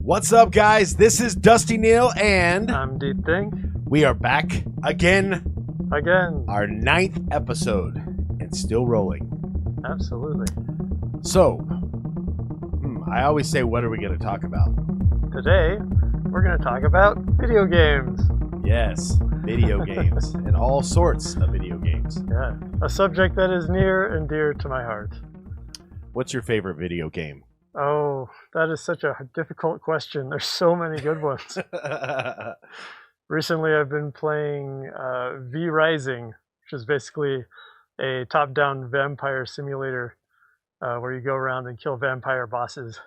What's up, guys? This is Dusty Neal, and I'm Deep Thing. We are back again. Our 9th episode, and still rolling. Absolutely. So, I always say, what are we going to talk about? Today, we're going to talk about video games. Yes, video games, and all sorts of video games. Yeah, a subject that is near and dear to my heart. What's your favorite video game? Oh, that is such a difficult question. There's so many good ones. Recently, I've been playing V Rising, which is basically a top-down vampire simulator where you go around and kill vampire bosses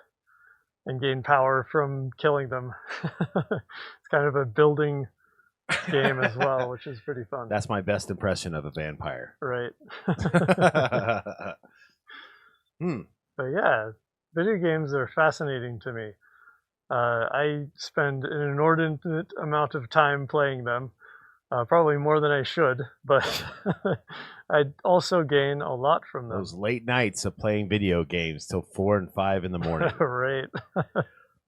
and gain power from killing them. It's kind of a building game as well, which is pretty fun. That's my best impression of a vampire. Right. But yeah, video games are fascinating to me. I spend an inordinate amount of time playing them, probably more than I should, but I also gain a lot from them. Those late nights of playing video games till 4 and 5 in the morning. Right.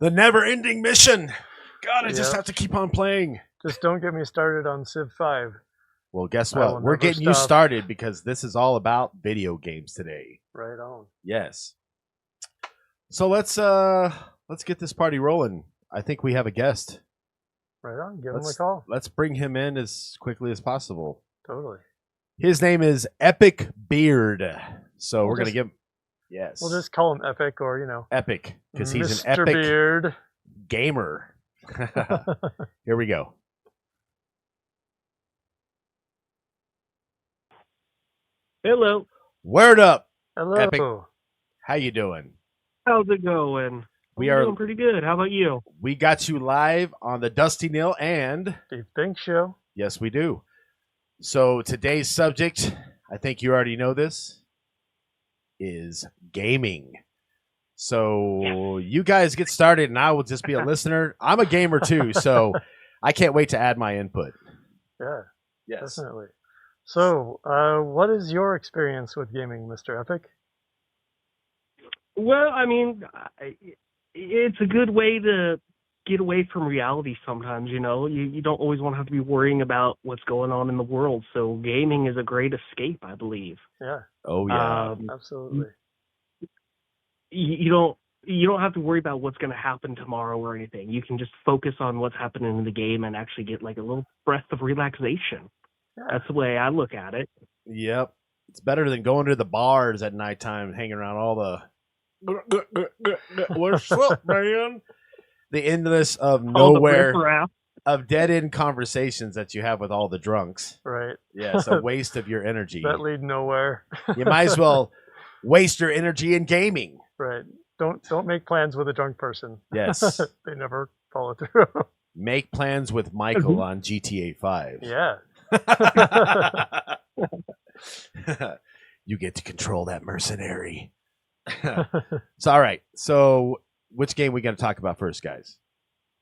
The never-ending mission. God, I just have to keep on playing. Just don't get me started on Civ 5. Well, guess what? We're getting you started because this is all about video games today. Right on. Yes. So let's get this party rolling. I think we have a guest. Right on. Give him a call. Let's bring him in as quickly as possible. Totally. His name is Epic Beard. So we're going to give him... Yes. We'll just call him Epic or, Epic, because he's Mr. an epic Beard. Gamer. Here we go. Hello. Word up. Hello. Epic. How you doing? How's it going? I'm doing pretty good. How about you? We got you live on the Dusty Neal and Deep Think Show. Yes, we do. So today's subject, I think you already know this, is gaming. So you guys get started and I will just be a listener. I'm a gamer too, so I can't wait to add my input. Yeah. Yes. Definitely. So, what is your experience with gaming, Mr. Epic? Well, I mean, it's a good way to get away from reality sometimes, you don't always want to have to be worrying about what's going on in the world. So gaming is a great escape, I believe. Yeah. Oh, yeah. Absolutely. You don't have to worry about what's going to happen tomorrow or anything. You can just focus on what's happening in the game and actually get like a little breath of relaxation. Yeah. That's the way I look at it. Yep. It's better than going to the bars at nighttime and hanging around all the what's up, man? The endless of nowhere of dead-end conversations that you have with all the drunks. Right. Yeah, it's a waste of your energy. That lead nowhere. You might as well waste your energy in gaming. Right. Don't make plans with a drunk person. Yes. They never follow through. Make plans with Michael on GTA 5. Yeah. You get to control that mercenary. So, all right. So, which game we going to talk about first, guys?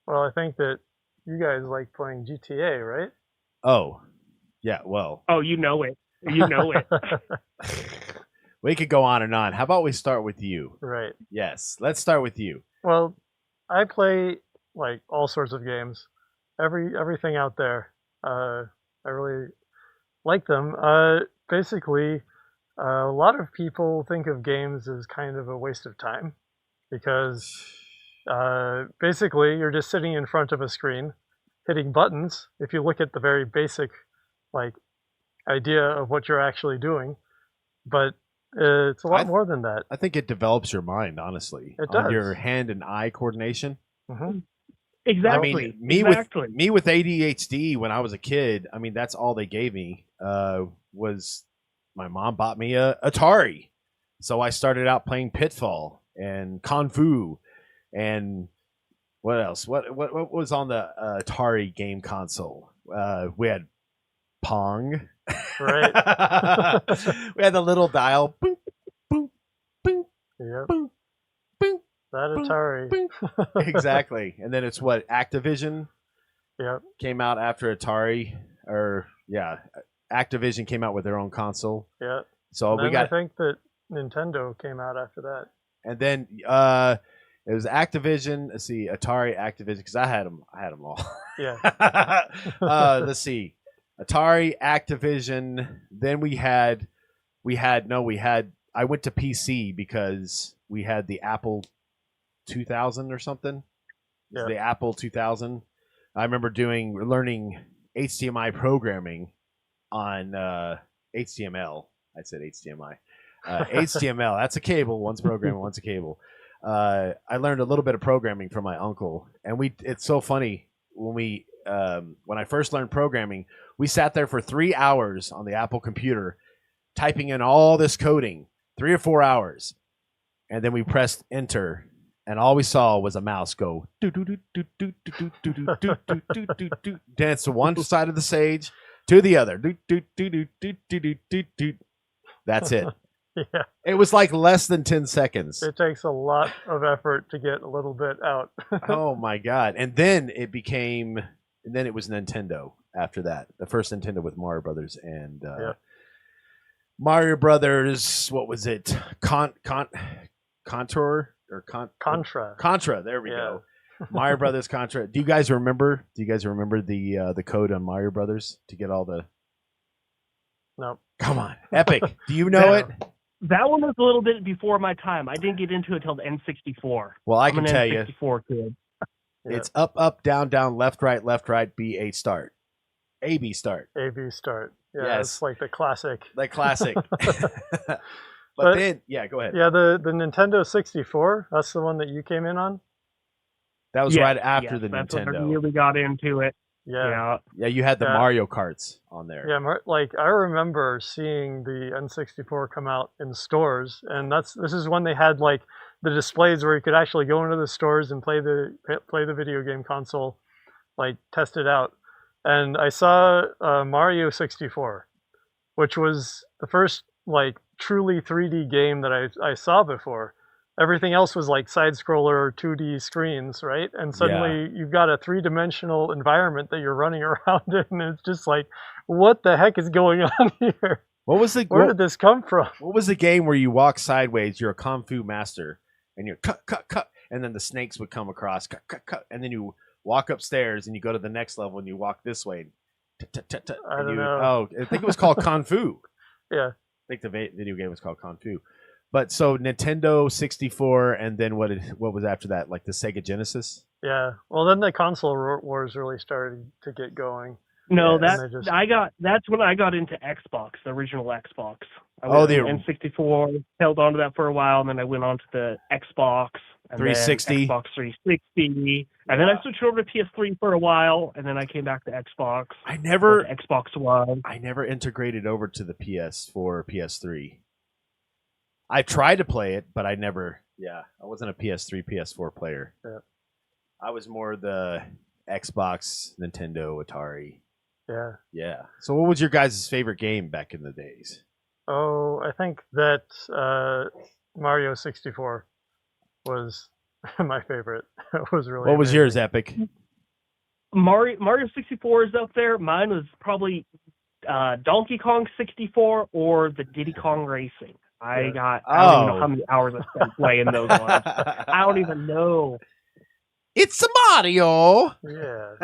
Well, I think that you guys like playing GTA, right? Oh, yeah. Well. Oh, you know it. You know it. We could go on and on. How about we start with you? Right. Yes. Let's start with you. Well, I play like all sorts of games. Everything out there. I really like them. Basically, a lot of people think of games as kind of a waste of time because basically you're just sitting in front of a screen hitting buttons. If you look at the very basic like idea of what you're actually doing, but it's a lot more than that. I think it develops your mind, honestly. It does. On your hand and eye coordination. Mm-hmm. Exactly. I mean, me with ADHD when I was a kid, I mean, that's all they gave me was my mom bought me a Atari. So I started out playing Pitfall and Kung Fu and what else? What was on the Atari game console? We had Pong. Right. We had the little dial. Boom, boom, boom, yep. boom, boom. That Atari. Boom, boom. Exactly. And then it's what Activision came out after Atari. Activision came out with their own console. Yeah. So I think that Nintendo came out after that. And then It was Activision. Let's see, Atari, Activision, because I had them. All. Yeah. Let's see, Atari, Activision. Then we had. I went to PC because we had the Apple 2000 or something. Yeah. The Apple 2000. I remember learning HDMI programming on HTML. I said HDMI. HTML. That's a cable. One's programming, one's a cable. I learned a little bit of programming from my uncle, and it's so funny when I first learned programming, we sat there for 3 hours on the Apple computer, typing in all this coding, 3 or 4 hours, and then we pressed enter, and all we saw was a mouse go dance to one side of the stage to the other. That's it. Yeah. It was like less than 10 seconds. It takes a lot of effort to get a little bit out. Oh my god. And then it was Nintendo after that. The first Nintendo with Mario Brothers and Mario Brothers, what was it? Contra. Contra, there we go. Mario Brothers Contra. Do you guys remember the code on Mario Brothers to get all the No. Come on. Epic. Do you know it? That one was a little bit before my time. I didn't get into it until the N64. Well, I can tell you. N64 kid. It's up, up, down, down, left, right, B, A, start. A, B, start. A, B, start. Yeah, Yes. it's like the classic. Like classic. But then, yeah, go ahead. Yeah, the Nintendo 64, that's the one that you came in on? That was right after the that's Nintendo. When I really got into it. Yeah. Yeah, you had the Mario Karts on there. Yeah, like I remember seeing the N64 come out in stores, and this is when they had like the displays where you could actually go into the stores and play the video game console, like test it out. And I saw Mario 64, which was the first like truly 3D game that I saw before. Everything else was like side-scroller 2D screens, right? And suddenly you've got a three-dimensional environment that you're running around in, and it's just like, what the heck is going on here? Where did this come from? What was the game where you walk sideways, you're a Kung Fu master, and you're cut, and then the snakes would come across, cut, and then you walk upstairs and you go to the next level and you walk this way. I don't know. Oh, I think it was called Kung Fu. Yeah. I think the video game was called Kung Fu. But so Nintendo 64, and then what was after that? Like the Sega Genesis? Yeah. Well, then the console wars really started to get going. No, that's when I got into Xbox, the original Xbox. The N64, held on to that for a while, and then I went on to the Xbox, and 360, Xbox 360, and then I switched over to PS3 for a while, and then I came back to Xbox. Xbox One. I never integrated over to the PS4 or PS3. I tried to play it, but I wasn't a PS3, PS4 player. Yeah. I was more the Xbox, Nintendo, Atari. Yeah. Yeah. So what was your guys' favorite game back in the days? Oh, I think that Mario 64 was my favorite. It was really What was yours, Epic? Mario 64 is up there. Mine was probably Donkey Kong 64 or the Diddy Kong Racing. I don't even know how many hours I spent playing those ones. I don't even know. It's a Mario. Yeah.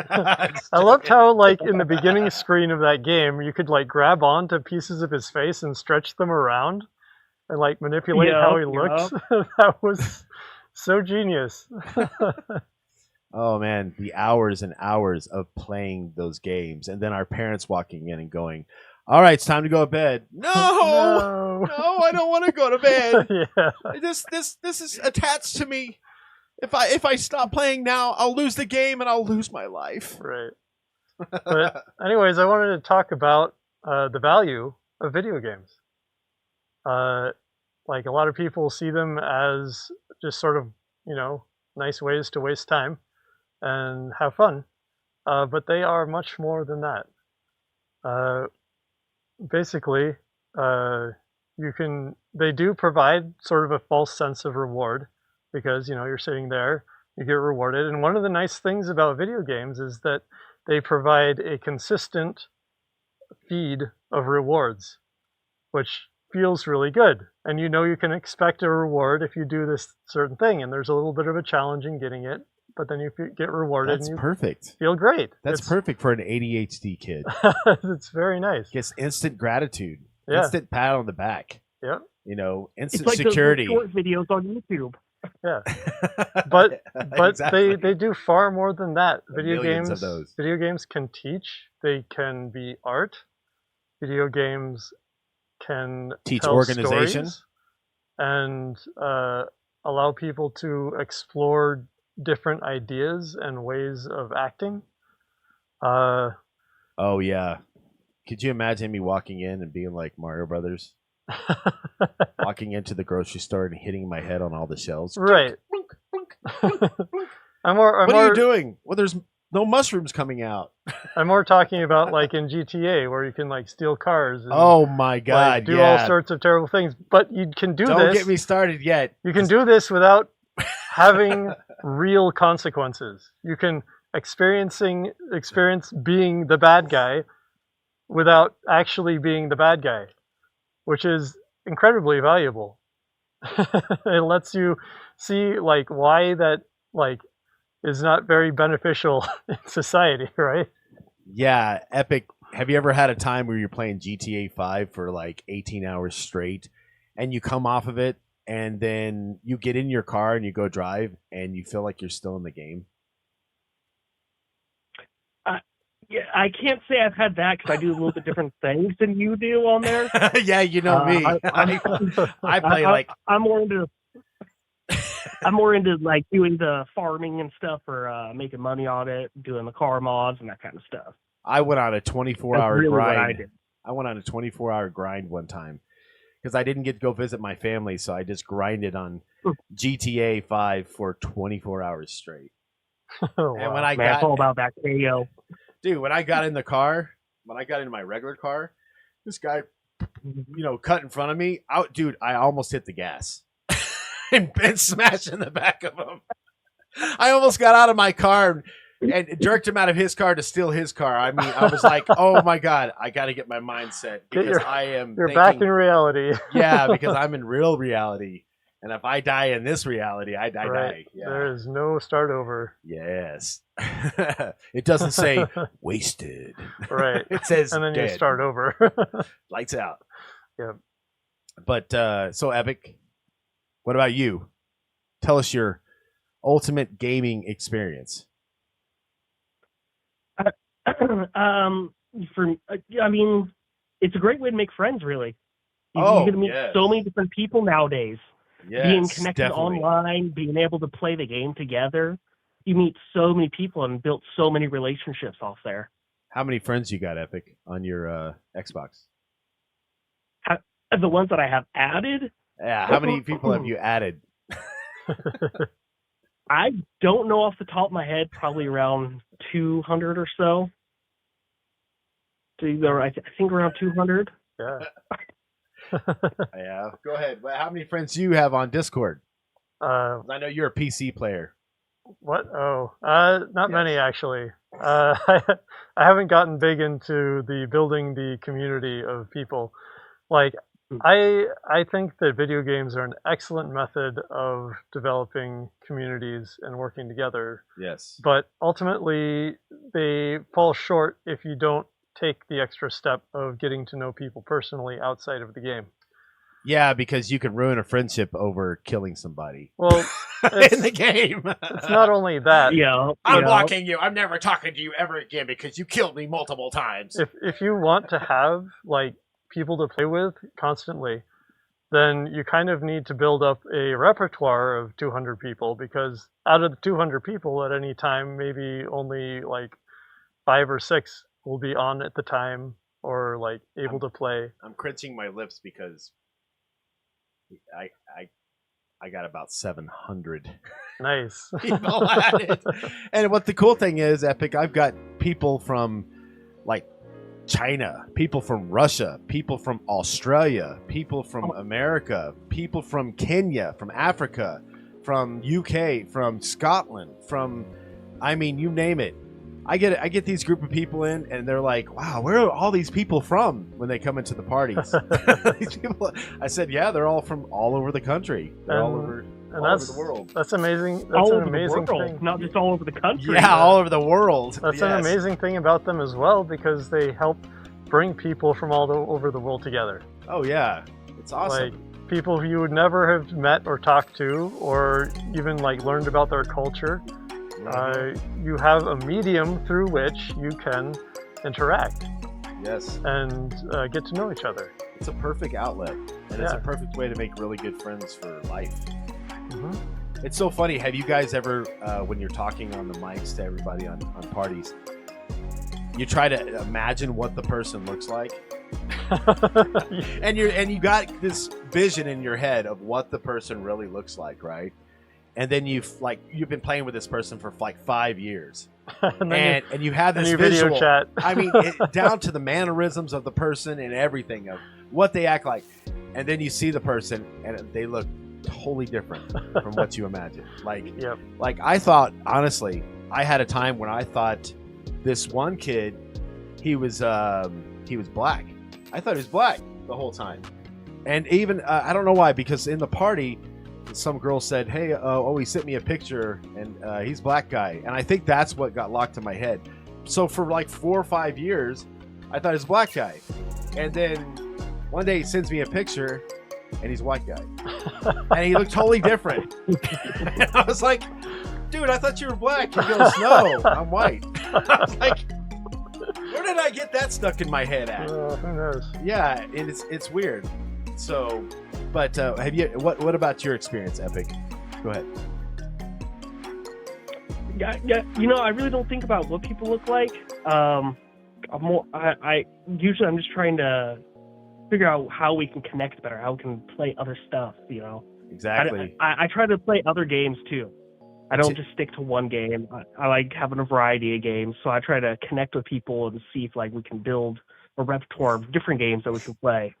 I loved how, like, in the beginning screen of that game, you could, like, grab onto pieces of his face and stretch them around and, like, manipulate how he looks. That was so genius. Oh, man. The hours and hours of playing those games. And then our parents walking in and going, all right, it's time to go to bed. No, I don't want to go to bed. Yeah. This is attached to me. If I stop playing now, I'll lose the game and I'll lose my life. Right. But anyways, I wanted to talk about the value of video games. Like a lot of people see them as just sort of, nice ways to waste time and have fun. But they are much more than that. Basically, they do provide sort of a false sense of reward because, you're sitting there, you get rewarded. And one of the nice things about video games is that they provide a consistent feed of rewards, which feels really good, and you know you can expect a reward if you do this certain thing, and there's a little bit of a challenge in getting it, but then you get rewarded That's and you perfect. feel great. That's perfect for an ADHD kid. It's very nice. Gets instant gratitude, Yeah. instant pat on the back. Yep. You know, It's instant like security. those short videos on YouTube. Yeah. But Exactly. they do far more than that. Millions of those. Video games can teach. They can be art. Video games can Teach tell organization. stories and allow people to explore different ideas and ways of acting. Oh yeah. Could you imagine me walking in and being like Mario Brothers? Walking into the grocery store and hitting my head on all the shelves. Right. What are you doing? Well, there's no mushrooms coming out. I'm more talking about like in GTA where you can like steal cars. And, Oh my God! like, do all sorts of terrible things. But you can do Don't this. get me started yet. You can do this without having real consequences. You can experience being the bad guy without actually being the bad guy, which is incredibly valuable. It lets you see like why that like is not very beneficial in society, right? Yeah, Epic. Have you ever had a time where you're playing GTA 5 for like 18 hours straight and you come off of it and then you get in your car and you go drive and you feel like you're still in the game? Yeah, I can't say I've had that because I do a little bit different things than you do on there. Yeah, you know me. I play like I'm more into like doing the farming and stuff or making money on it, doing the car mods and that kind of stuff. I went on a 24-hour really grind. I went on a 24-hour grind one time because I didn't get to go visit my family, so I just grinded on GTA 5 for 24 hours straight. Oh, And wow. when I Man, it's got all about that KO. Dude, when I got in the car, when I got in my regular car, this guy, cut in front of me. I almost hit the gas and smashed in the back of him. I almost got out of my car and jerked him out of his car to steal his car. I mean, I was like, oh my God, I got to get my mindset because You're back in reality. Yeah, because I'm in real reality. And if I die in this reality, I die. Right. Yeah. There is no start over. Yes. It doesn't say wasted. Right. It says and then dead. you start over. Lights out. Yep. But so Epic, what about you? Tell us your ultimate gaming experience. I mean, it's a great way to make friends, really. You get to meet so many different people nowadays. Yes, being connected definitely. online, being able to play the game together. You meet so many people and built so many relationships off there. How many friends you got, Epic, on your Xbox? The ones that I have added? Yeah, how many people have you added? I don't know off the top of my head, probably around 200 or so. I think around 200. Yeah. Yeah, go ahead. How many friends do you have on Discord? I know you're a PC player. What? Oh, not many actually. I haven't gotten big into building the community of people. Like, I think that video games are an excellent method of developing communities and working together. Yes. But ultimately, they fall short if you don't take the extra step of getting to know people personally outside of the game. Yeah, because you can ruin a friendship over killing somebody. Well, in the game. It's not only that. Yeah, I'm blocking you. I'm never talking to you ever again because you killed me multiple times. If you want to have like people to play with constantly, then you kind of need to build up a repertoire of 200 people, because out of the 200 people at any time, maybe only like 5 or 6 will be on at the time or like able to play. I'm clenching my lips because I got about 700 Nice. people at it. And what the cool thing is, Epic, I've got people from like China, people from Russia, people from Australia, people from America, people from Kenya, from Africa, from UK, from Scotland, you name it. I get these group of people in, and they're like, "Wow, where are all these people from?" When they come into the parties, these people, I said, "Yeah, they're all from all over the country. They're all over the world. That's amazing. That's all an over amazing the world, thing. not just all over the country. Yeah, all over the world. That's an amazing thing about them as well, because they help bring people from over the world together. Oh yeah, it's awesome. Like people who you would never have met or talked to, or even like learned about their culture. You have a medium through which you can interact. Yes. And get to know each other. It's a perfect outlet, and it's a perfect way to make really good friends for life. Mm-hmm. It's so funny. Have you guys ever, when you're talking on the mics to everybody on parties, you try to imagine what the person looks like? and you got this vision in your head of what the person really looks like, right? And then you've been playing with this person for like 5 years, and you have this visual video chat. I mean, down to the mannerisms of the person and everything of what they act like, and then you see the person and they look totally different from what you imagined. Like I thought, honestly, I had a time when I thought this one kid, he was black. I thought he was black the whole time, and even I don't know why, because in the party, some girl said, "Hey, he sent me a picture, and he's a black guy," and I think that's what got locked in my head. So for like 4 or 5 years, I thought he was a black guy, and then one day he sends me a picture, and he's a white guy, and he looked totally different. And I was like, "Dude, I thought you were black." He goes, "No, I'm white." I was like, "Where did I get that stuck in my head at?" Who knows? Yeah, and it's weird. So, but have you? What about your experience, Epic? Go ahead. Yeah. I really don't think about what people look like. I'm just trying to figure out how we can connect better, how we can play other stuff. Exactly. I try to play other games too. I don't just stick to one game. I like having a variety of games, so I try to connect with people and see if we can build a repertoire of different games that we can play.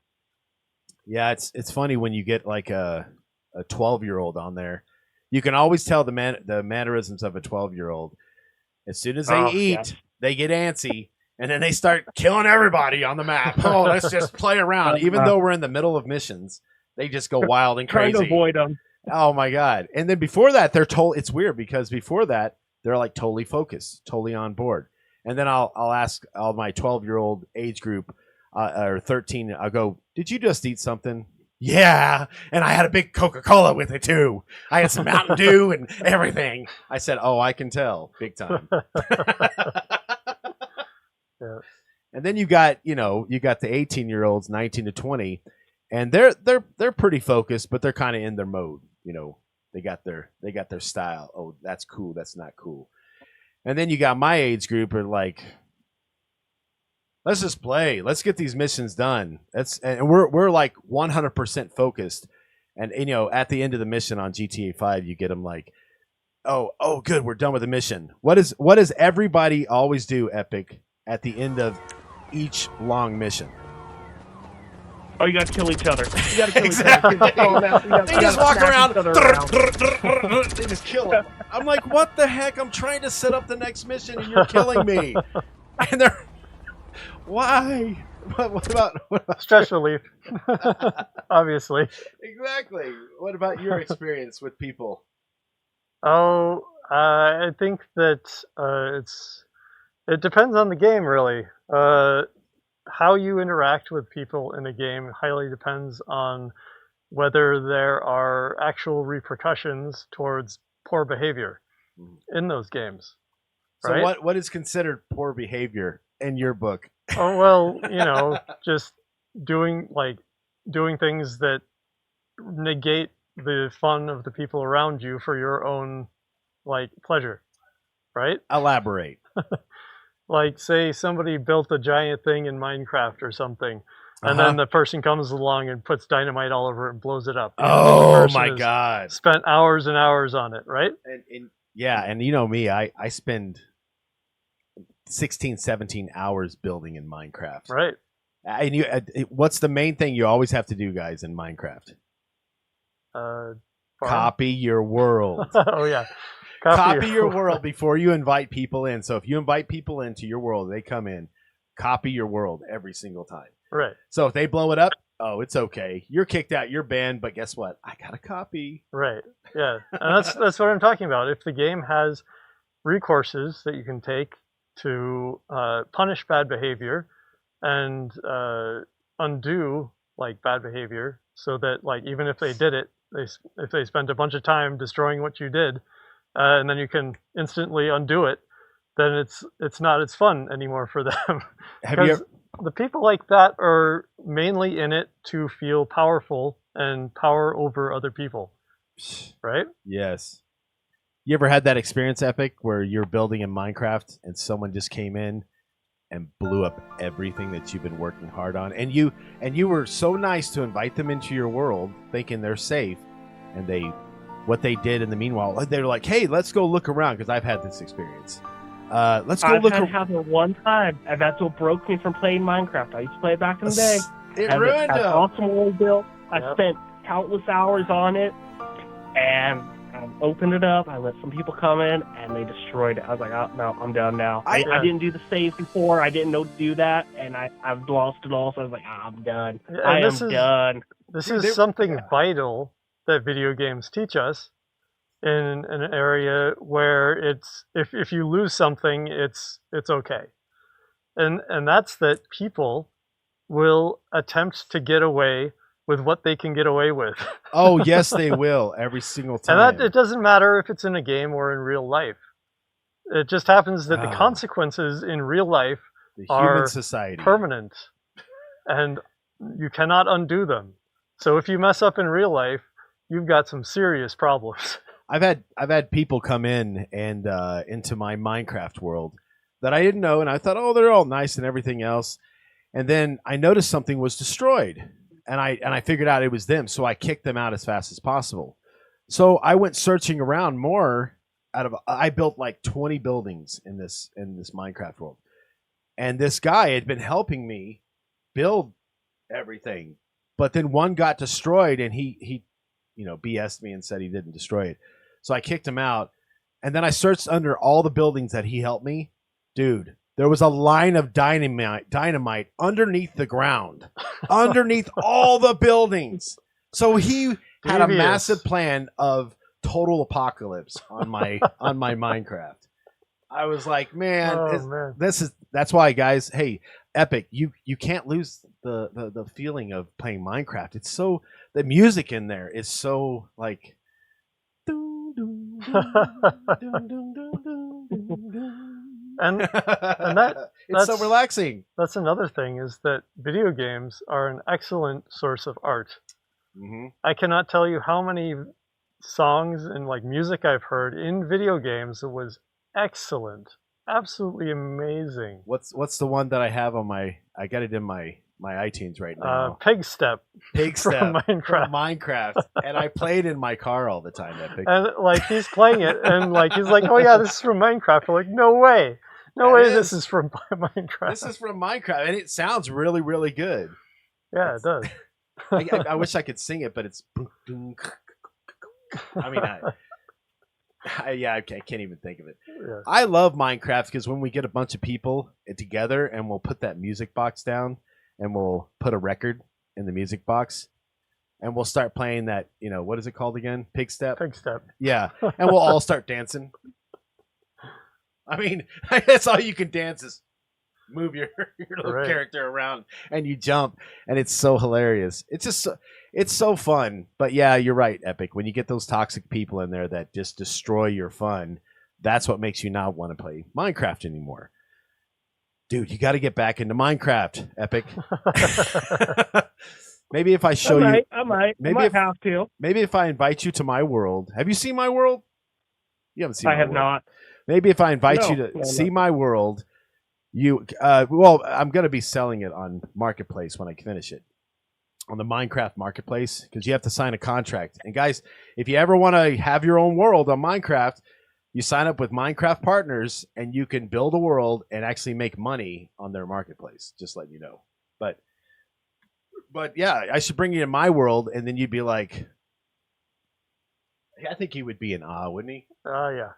Yeah, it's funny when you get like a 12-year-old on there. You can always tell the mannerisms of a 12-year-old. As soon as they eat, they get antsy, and then they start killing everybody on the map. Oh, let's just play around. Even though we're in the middle of missions, they just go wild and crazy. Trying to avoid them. Oh my god! And then before that, it's weird because before that they're like totally focused, totally on board. And then I'll ask all my 12-year-old age group or 13. I'll go, "Did you just eat something?" "Yeah, and I had a big Coca-Cola with it too. I had some Mountain Dew and everything." I said, "Oh, I can tell, big time." Yeah. And then you got the 18-year-olds, 19 to 20, and they're pretty focused, but they're kind of in their mode. They got their style. Oh, that's cool. That's not cool. And then you got my age group are like, let's just play. Let's get these missions done. And we're like 100% focused. And at the end of the mission on GTA 5, you get them like, oh, good, we're done with the mission. What does everybody always do, Epic, at the end of each long mission? Oh, you gotta kill each other. You gotta kill exactly. each other. They just walk around. They just kill them. I'm like, what the heck? I'm trying to set up the next mission, and you're killing me. And they're why? What about stress relief? Obviously. Exactly. What about your experience with people? Oh, I think that it depends on the game, really. How you interact with people in a game highly depends on whether there are actual repercussions towards poor behavior in those games. So right? what is considered poor behavior in your book? Oh, well, just doing things that negate the fun of the people around you for your own pleasure, right? Elaborate. Like, say somebody built a giant thing in Minecraft or something, and then the person comes along and puts dynamite all over it and blows it up. Oh my god! Spent hours and hours on it, right? And you know me, I spend 16, 17 hours building in Minecraft. Right. And what's the main thing you always have to do, guys, in Minecraft? Copy your world. Oh yeah. Copy your world before you invite people in. So if you invite people into your world, they come in, copy your world every single time. Right. So if they blow it up, oh, it's okay. You're kicked out, you're banned, but guess what? I got a copy. Right. Yeah. And that's what I'm talking about. If the game has recourses that you can take to punish bad behavior and undo like bad behavior, so that like even if they did it, if they spent a bunch of time destroying what you did, and then you can instantly undo it, then it's not as fun anymore for them. Have you ever, the people like that are mainly in it to feel powerful and power over other people, right? yes. You ever had that experience, Epic, where you're building in Minecraft and someone just came in and blew up everything that you've been working hard on, and you were so nice to invite them into your world, thinking they're safe, and what they did in the meanwhile, they were like, "Hey, let's go look around," because I've had this experience. Let's go look. I've had it happen one time, and that's what broke me from playing Minecraft. I used to play it back in the day. It ruined it. Awesome world built. I spent countless hours on it, and I opened it up. I let some people come in, and they destroyed it. I was like, "Oh no, I'm done now." I didn't do the save before. I didn't know to do that, and I've lost it all. So I was like, "I'm done. I am done." This is something vital that video games teach us in an area where it's if you lose something, it's okay, and that's that people will attempt to get away with what they can get away with. Oh yes, they will every single time. And it doesn't matter if it's in a game or in real life. It just happens that the consequences in real life are permanent, and you cannot undo them. So if you mess up in real life, you've got some serious problems. I've had people come in and into my Minecraft world that I didn't know, and I thought, oh, they're all nice and everything else, and then I noticed something was destroyed, and I figured out it was them, so I kicked them out as fast as possible. So I went searching around more. I built like 20 buildings in this Minecraft world, and this guy had been helping me build everything, but then one got destroyed, and he BS'd me and said he didn't destroy it. So I kicked him out, and then I searched under all the buildings that he helped me. Dude, there was a line of dynamite underneath the ground, underneath all the buildings. So he had a massive plan of total apocalypse on my Minecraft. I was like, man, that's why, guys. Hey, Epic, you can't lose the feeling of playing Minecraft. It's so, the music in there is so like and that it's so relaxing. That's another thing, is that video games are an excellent source of art. Mm-hmm. I cannot tell you how many songs and like music I've heard in video games that was excellent, absolutely amazing. What's the one that I have on I got it in my iTunes right now. Pig Step from Minecraft. And I played in my car all the time. Epic. And like he's playing it, and like he's like, "Oh yeah, this is from Minecraft." We're like, "No way, this is from Minecraft." This is from Minecraft, and it sounds really, really good. Yeah, it does. I wish I could sing it, but it's. I mean, I can't even think of it. Yeah. I love Minecraft because when we get a bunch of people together and we'll put that music box down and we'll put a record in the music box and we'll start playing that, what is it called again? Pig Step? Pig Step. Yeah. And we'll all start dancing. I mean, that's all you can dance is move your little character around and you jump, and it's so hilarious. It's so fun. But yeah, you're right, Epic. When you get those toxic people in there that just destroy your fun, that's what makes you not want to play Minecraft anymore. Dude, you got to get back into Minecraft, Epic. Maybe if I show you, I might have to. Maybe if I invite you to my world. Have you seen my world? You haven't seen. I have not. Maybe if I invite you to see my world. I'm going to be selling it on Marketplace when I finish it, on the Minecraft Marketplace, because you have to sign a contract. And guys, if you ever want to have your own world on Minecraft, you sign up with Minecraft Partners, and you can build a world and actually make money on their marketplace. Just letting you know. But yeah, I should bring you to my world, and then you'd be like, I think he would be in awe, wouldn't he? Yeah.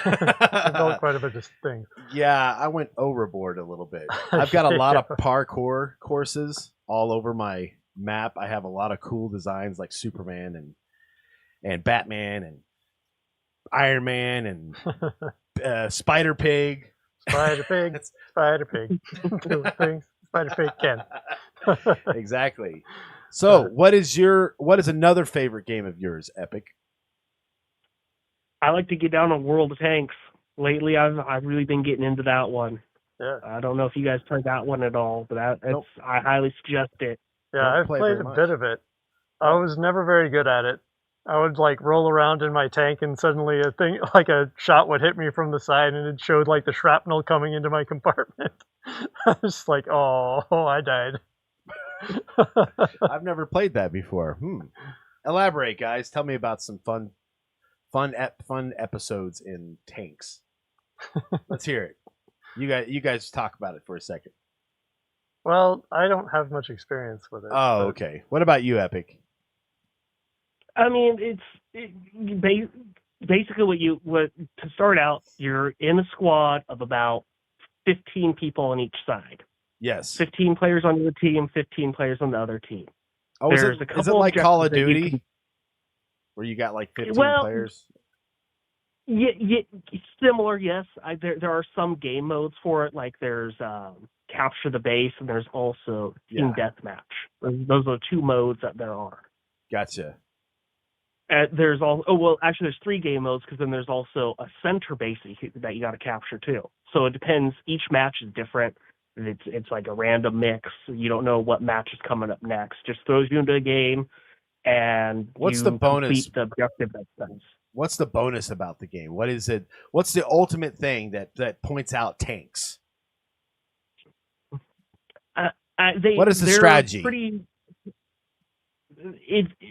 I built quite a bit of things. Yeah, I went overboard a little bit. I've got a lot of parkour courses all over my map. I have a lot of cool designs like Superman and Batman and Iron Man and Spider Pig. Spider Pig, Spider Pig, do things Spider Pig can. Exactly. So, what is another favorite game of yours, Epic? I like to get down on World of Tanks. Lately, I've really been getting into that one. Yeah. I don't know if you guys played that one at all, but Nope. I highly suggest it. Yeah, I've played a bit of it. I was never very good at it. I would like roll around in my tank and suddenly a shot would hit me from the side and it showed like the shrapnel coming into my compartment. I was just like, oh, I died. I've never played that before. Elaborate, guys. Tell me about some fun episodes in tanks. Let's hear it. You guys talk about it for a second. Well, I don't have much experience with it. Oh, okay. What about you, Epic? I mean, basically to start out, you're in a squad of about 15 people on each side. Yes. 15 players on your team, 15 players on the other team. Oh, is it like Call of Duty, where you got like 15 players? Yeah, similar. Yes, there are some game modes for it. Like there's capture the base, and there's also team deathmatch. Those are the two modes that there are. Gotcha. There's there's 3 game modes because then there's also a center base that you got to capture too. So it depends. Each match is different. It's like a random mix. You don't know what match is coming up next. Just throws you into a game, and what's the bonus? Complete the objective that says. What's the bonus about the game? What is it? What's the ultimate thing that points out tanks? What is the strategy?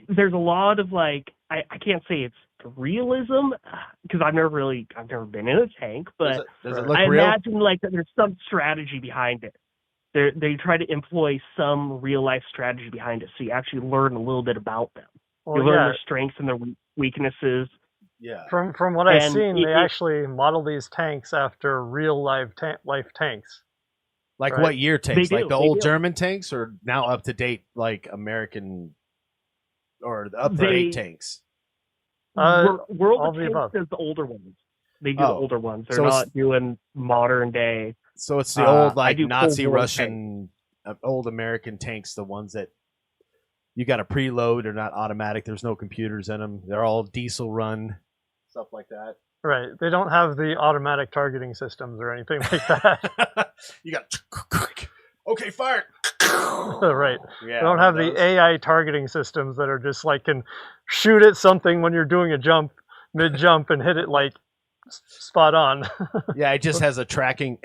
There's a lot of like I can't say it's realism because I've never been in a tank, but does it look I real? imagine like that there's some strategy behind it. They try to employ some real life strategy behind it, so you actually learn a little bit about them. Well, you learn their strengths and their weaknesses. Yeah. From what I've seen, they actually model these tanks after real life tanks. Like right? what year tanks? Like the old German tanks, or now up to date like American or the up to date tanks? World all of the Tanks above. does the older ones. They do the older ones. They're So not doing modern day. So it's the old like Nazi Cold War Russian, old American tanks, the ones that you got to preload. They're not automatic. There's no computers in them. They're all diesel run, stuff like that. Right. They don't have the automatic targeting systems or anything like that. You got okay, fire. Right. Yeah, they don't have the AI targeting systems that are just like can shoot at something when you're doing a jump, mid jump, and hit it like spot on. Yeah, it just has a tracking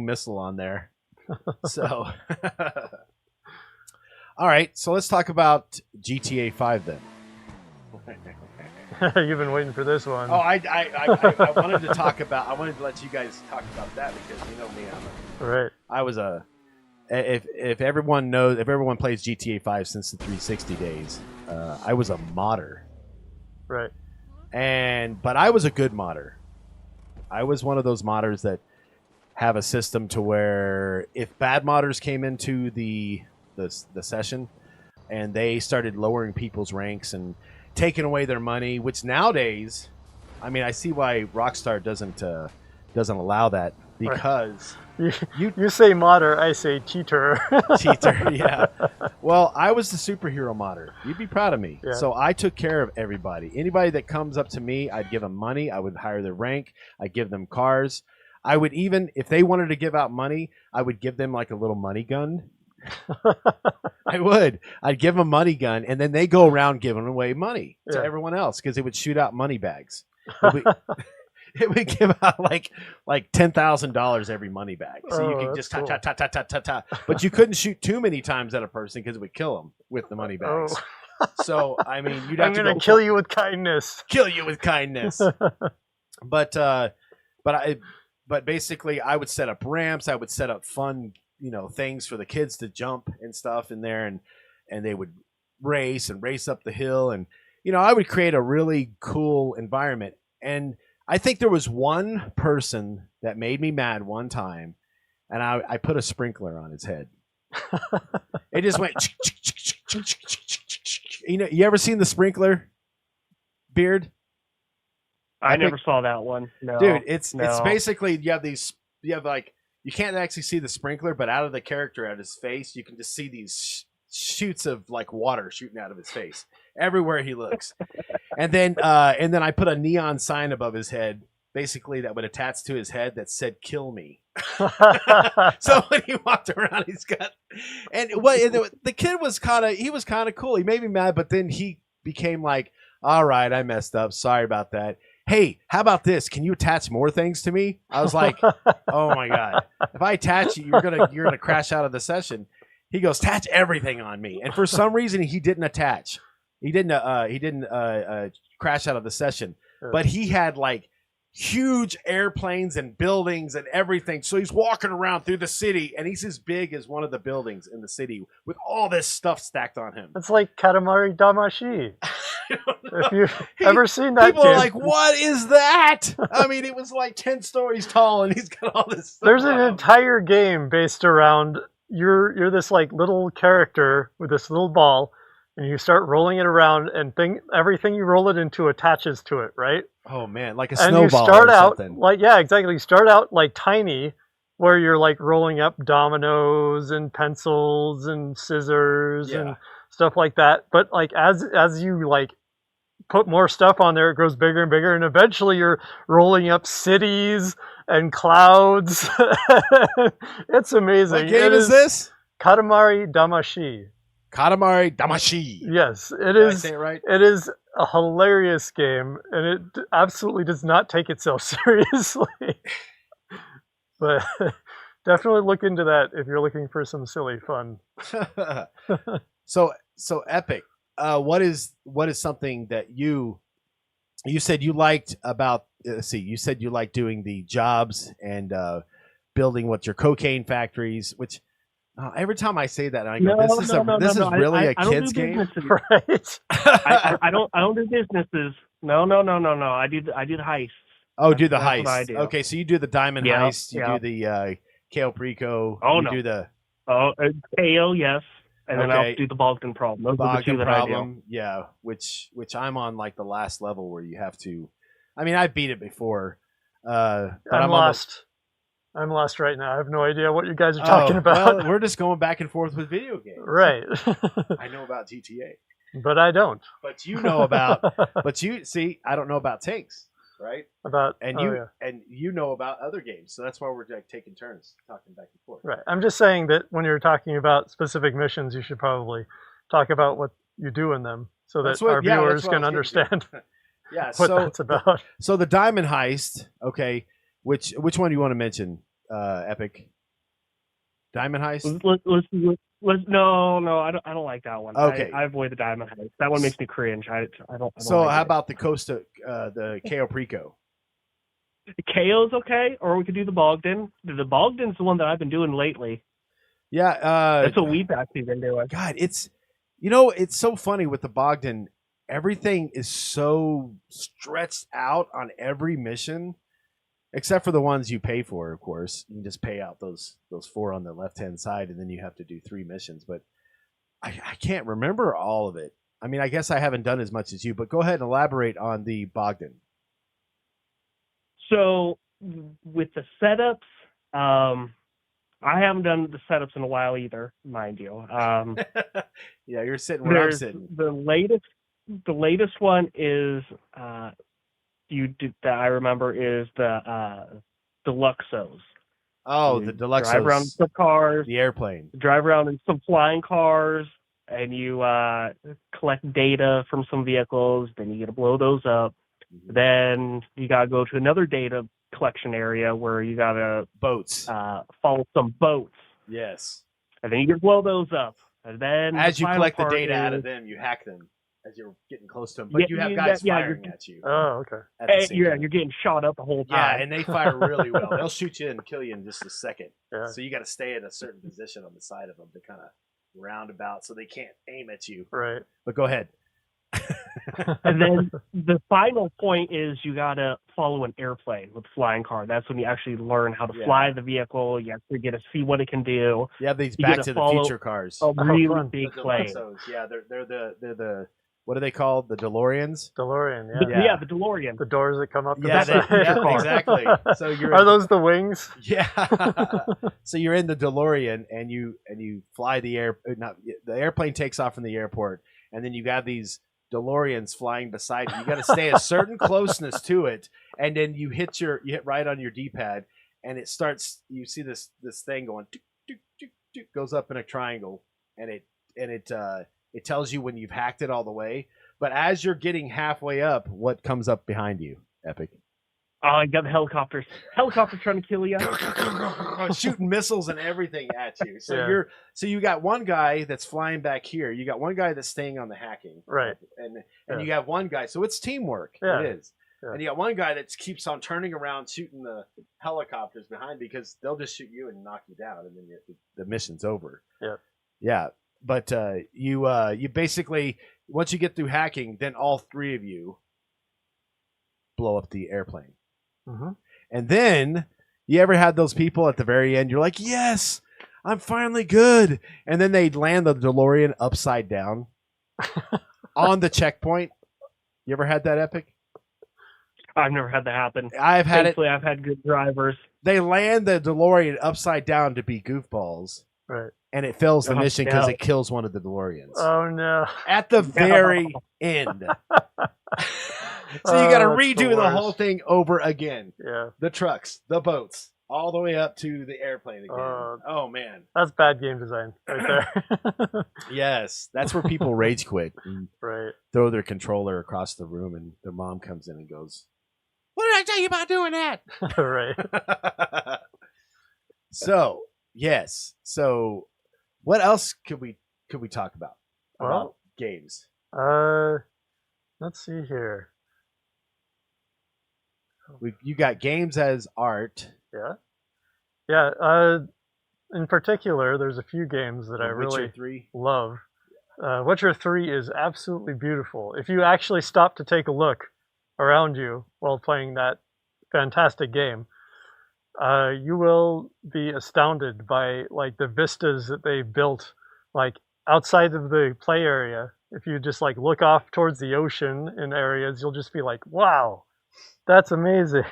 missile on there. So, all right. So let's talk about GTA 5 then. You've been waiting for this one. Oh, I wanted to talk about. I wanted to let you guys talk about that because you know me. I was a. If everyone plays GTA 5 since the 360 days, I was a modder. Right. But I was a good modder. I was one of those modders that have a system to where if bad modders came into the session and they started lowering people's ranks and taking away their money, which nowadays, I mean, I see why Rockstar doesn't allow that because you say modder, I say cheater. Cheater, yeah. Well, I was the superhero modder. You'd be proud of me. Yeah. So I took care of everybody. Anybody that comes up to me, I'd give them money. I would hire their rank. I'd give them cars. I would even, if they wanted to give out money, I would give them like a little money gun. I would. I'd give them a money gun, and then they go around giving away money to everyone else because it would shoot out money bags. It would give out like $10,000 every money bag, so you could just ta. But you couldn't shoot too many times at a person because it would kill them with the money bags. So I mean, you'd have I'm going to kill you with kindness. Kill you with kindness. But basically, I would set up ramps. I would set up fun, things for the kids to jump and stuff in there, and they would race up the hill, and I would create a really cool environment. And I think there was one person that made me mad one time, and I put a sprinkler on his head. It just went. You ever seen the sprinkler, Beard? I never saw that one. No, dude. It's basically you have like you can't actually see the sprinkler, but out of the character at his face, you can just see these shoots of like water shooting out of his face everywhere he looks. And then I put a neon sign above his head, basically that would attach to his head that said "Kill me." So when he walked around, he's got the kid was kind of cool. He made me mad, but then he became like, "All right, I messed up. Sorry about that. Hey, how about this? Can you attach more things to me?" I was like, "Oh my god! If I attach you, you're gonna crash out of the session." He goes, "Attach everything on me," and for some reason, he didn't attach. He didn't crash out of the session, but he had like huge airplanes and buildings and everything. So he's walking around through the city, and he's as big as one of the buildings in the city with all this stuff stacked on him. It's like Katamari Damacy. If you've ever seen that, people are like, "What is that?" I mean, it was like 10 stories tall, and he's got all this stuff. There's an entire game based around you're this like little character with this little ball, and you start rolling it around, and everything you roll it into attaches to it, right? Oh man, like a and snowball. You start or out something. like exactly. You start out like tiny, where you're like rolling up dominoes and pencils and scissors and stuff like that. But like as you like put more stuff on there, it grows bigger and bigger, and eventually you're rolling up cities and clouds. It's amazing. What game is this? Katamari Damacy. Katamari Damacy. Yes, it Did is. I say it right? It is a hilarious game, and it absolutely does not take itself seriously. But definitely look into that if you're looking for some silly fun. So Epic. What is something that you said you liked about? You said you liked doing the jobs and building your cocaine factories, which. Every time I say that, I go, "This is really a kid's game." Right? I don't do businesses. No. I do the heists. Oh, do the That's heist. what I do. Okay, so you do the diamond heist. You do the Kale Preco. Do the KO, yes, and then I'll do the Bogdan problem. Those are the two that I do. Yeah, which I'm on like the last level where you have to. I mean, I beat it before. But I'm lost. I'm lost right now. I have no idea what you guys are talking about. Well, we're just going back and forth with video games. Right. I know about GTA. But I don't. But you know about I don't know about tanks, right? And you know about other games. So that's why we're like taking turns talking back and forth. Right. I'm just saying that when you're talking about specific missions, you should probably talk about what you do in them so that our viewers can understand what that's about. So the diamond heist, okay. Which one do you want to mention, Epic? Diamond Heist? No, I don't like that one. Okay. I avoid the Diamond Heist. That one makes me cringe. I don't So like how it. about the the KO Preco? The KO's okay, or we could do the Bogdan. The Bogdan's the one that I've been doing lately. Yeah. That's what we've actually been doing. God, it's so funny with the Bogdan. Everything is so stretched out on every mission. Except for the ones you pay for, of course. You can just pay out those 4 on the left-hand side, and then you have to do 3 missions. But I can't remember all of it. I mean, I guess I haven't done as much as you, but go ahead and elaborate on the Bogdan. So, with the setups, I haven't done the setups in a while either, mind you. Yeah, you're sitting where I'm sitting. The latest one is... that I remember is the Deluxos. Oh, the Deluxos. Drive around in some cars. The airplane. Drive around in some flying cars, and you collect data from some vehicles. Then you get to blow those up. Mm-hmm. Then you got to go to another data collection area where you got to boats. Follow some boats. Yes. And then you get to blow those up. And then as you collect the data out of them, you hack them. As you're getting close to them, but you have guys firing at you. Oh, okay. You're getting shot up the whole time. Yeah, and they fire really well. They'll shoot you and kill you in just a second. Yeah. So you got to stay in a certain position on the side of them to kind of round about so they can't aim at you. Right. But go ahead. And then the final point is you gotta follow an airplane with flying car. That's when you actually learn how to fly the vehicle. You actually get to see what it can do. You have these You Back get to to the Future cars. a really fun. big The plane. Deluxos. Yeah, they're the what are they called? The DeLoreans. DeLorean, Yeah, the DeLorean. The doors that come up to Yeah, the side. exactly. So you're Are those the wings? Yeah. So you're in the DeLorean and you fly the airplane takes off from the airport, and then you got these DeLoreans flying beside you. You got to stay a certain closeness to it, and then you hit right on your D-pad, and it starts. You see this thing going, tick, tick, tick, tick, goes up in a triangle, and it tells you when you've hacked it all the way. But as you're getting halfway up, what comes up behind you, Epic? Oh, you got the helicopters. Helicopters trying to kill you. Shooting missiles and everything at you. So you got one guy that's flying back here. You got one guy that's staying on the hacking. Right. And you have one guy. So it's teamwork. Yeah. It is. Yeah. And you got one guy that keeps on turning around shooting the helicopters behind, because they'll just shoot you and knock you down, and then the mission's over. Yeah. Yeah. But you basically, once you get through hacking, then all three of you blow up the airplane. Mm-hmm. And then you ever had those people at the very end? You're like, yes, I'm finally good. And then they land the DeLorean upside down on the checkpoint. You ever had that, Epic? I've never had that happen. I've had Thankfully, I've had good drivers. They land the DeLorean upside down to be goofballs. Right. And it fails the mission because no. it kills one of the DeLoreans. Oh, no. At the very end. So you got to redo the whole thing over again. Yeah. The trucks, the boats, all the way up to the airplane again. Oh, man. That's bad game design right there. Yes. That's where people rage quit. And right. throw their controller across the room, and their mom comes in and goes, "What did I tell you about doing that?" Right. So, yes. So, what else could we talk about? Well, about games? Let's see here. You got games as art. Yeah. Yeah. In particular, there's a few games that I really 3. love. Witcher 3 is absolutely beautiful. If you actually stop to take a look around you while playing that fantastic game, you will be astounded by like the vistas that they built, like outside of the play area. If you just like look off towards the ocean in areas, you'll just be like, wow, that's amazing.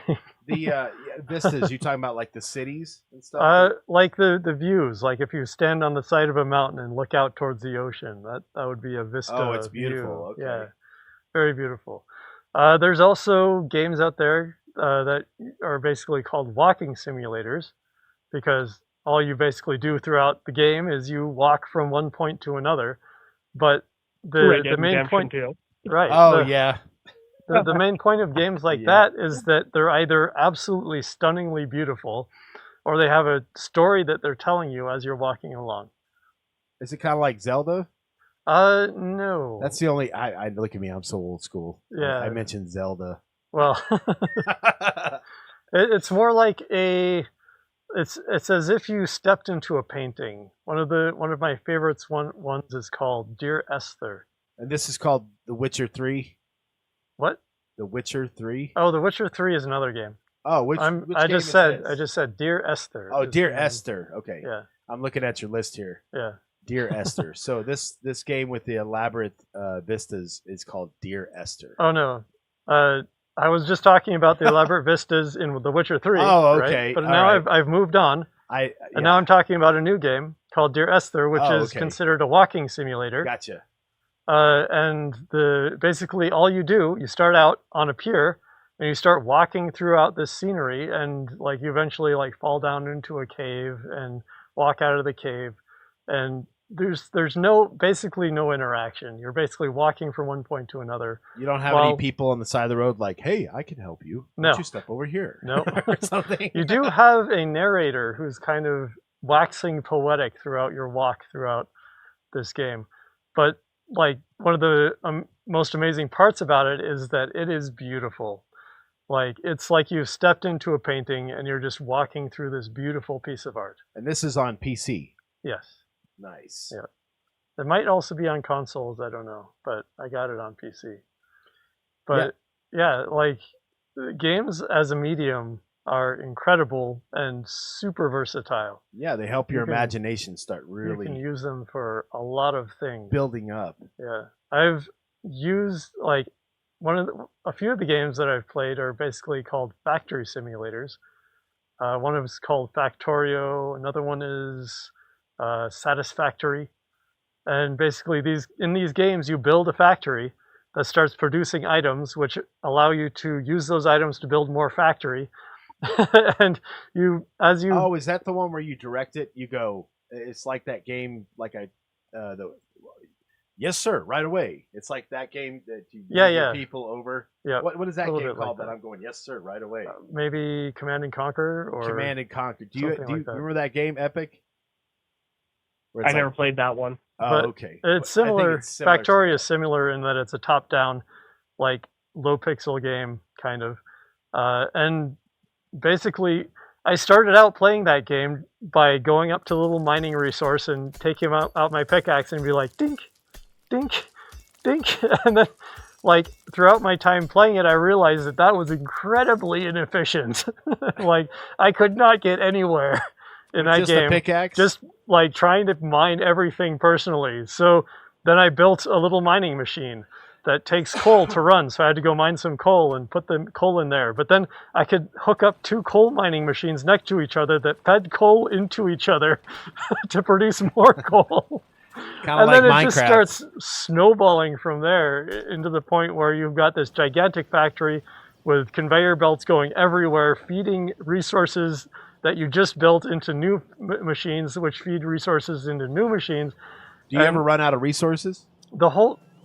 The vistas, you talking about like the cities and stuff? Like the views. Like if you stand on the side of a mountain and look out towards the ocean, that would be a vista. Oh, it's beautiful. View. Okay. Yeah, very beautiful. There's also games out there that are basically called walking simulators, because all you basically do throughout the game is you walk from one point to another. But the main point, too. right? Oh, yeah. The main point of games like that is that they're either absolutely stunningly beautiful, or they have a story that they're telling you as you're walking along. Is it kind of like Zelda? No. That's the only. I look at me. I'm so old school. Yeah. I mentioned Zelda. Well, it's more like it's as if you stepped into a painting. One of my favorites ones is called Dear Esther. And this is called The Witcher 3. What? The Witcher 3. Oh, The Witcher 3 is another game. Oh, which I game just is said this? Dear Esther. Oh, Dear Esther. Okay. Yeah. I'm looking at your list here. Yeah. Dear Esther. So this game with the elaborate vistas is called Dear Esther. Oh no. I was just talking about the elaborate vistas in The Witcher 3. Oh, okay. Right? But All now right. I've moved on. And now I'm talking about a new game called Dear Esther, which is considered a walking simulator. Gotcha. And basically all you start out on a pier and you start walking throughout this scenery, and like you eventually like fall down into a cave and walk out of the cave, and there's basically no interaction. You're basically walking from one point to another. You don't have any people on the side of the road like, "Hey, I can help you. Why don't you step over here?" No. Or something. You do have a narrator who's kind of waxing poetic throughout your walk throughout this game. But like one of the most amazing parts about it is that it is beautiful. Like it's like you've stepped into a painting and you're just walking through this beautiful piece of art. And this is on PC. Yes. Nice. Yeah. It might also be on consoles, I don't know, but I got it on PC. But yeah, like games as a medium are incredible and super versatile. Yeah, they help your You can- imagination start You really can use them for a lot of things. building up. Yeah, I've used like a few of the games that I've played are basically called factory simulators. One of them is called Factorio. Another one is Satisfactory. And basically, in these games, you build a factory that starts producing items, which allow you to use those items to build more factory. And Oh, is that the one where you direct it? You go. It's like that game, like the yes sir, right away. It's like that game that you move your people over. Yeah. What is that A little game bit like called? that. I'm going yes sir, right away. Maybe Command and Conquer or Command and Conquer. Do you something like that. remember that game, Epic? Where I it's never played that one. Oh, But okay. It's But I think similar. it's similar to Factorio that. is similar in that it's a top-down, like low pixel game kind of, and basically, I started out playing that game by going up to the little mining resource and taking out my pickaxe and be like, dink, dink, dink, and then, like, throughout my time playing it, I realized that was incredibly inefficient. Like, I could not get anywhere in that Just game. a pickaxe. Just like trying to mine everything personally. So then I built a little mining machine that takes coal to run. So I had to go mine some coal and put the coal in there. But then I could hook up 2 coal mining machines next to each other that fed coal into each other to produce more coal. kind of And like then it Minecraft. just starts snowballing from there into the point where you've got this gigantic factory with conveyor belts going everywhere, feeding resources that you just built into new machines, which feed resources into new machines. Do you ever run out of resources?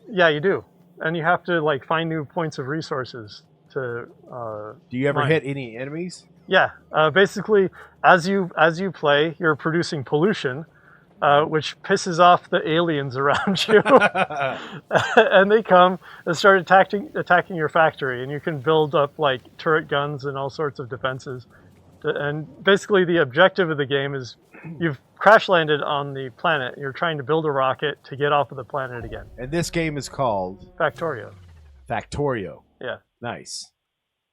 Yeah, you do, and you have to like find new points of resources to. Do you ever mine. hit any enemies? Yeah, basically, as you play, you're producing pollution, which pisses off the aliens around you, and they come and start attacking your factory, and you can build up like turret guns and all sorts of defenses. And basically, the objective of the game is you've crash landed on the planet. You're trying to build a rocket to get off of the planet again. And this game is called Factorio. Factorio. Yeah. Nice.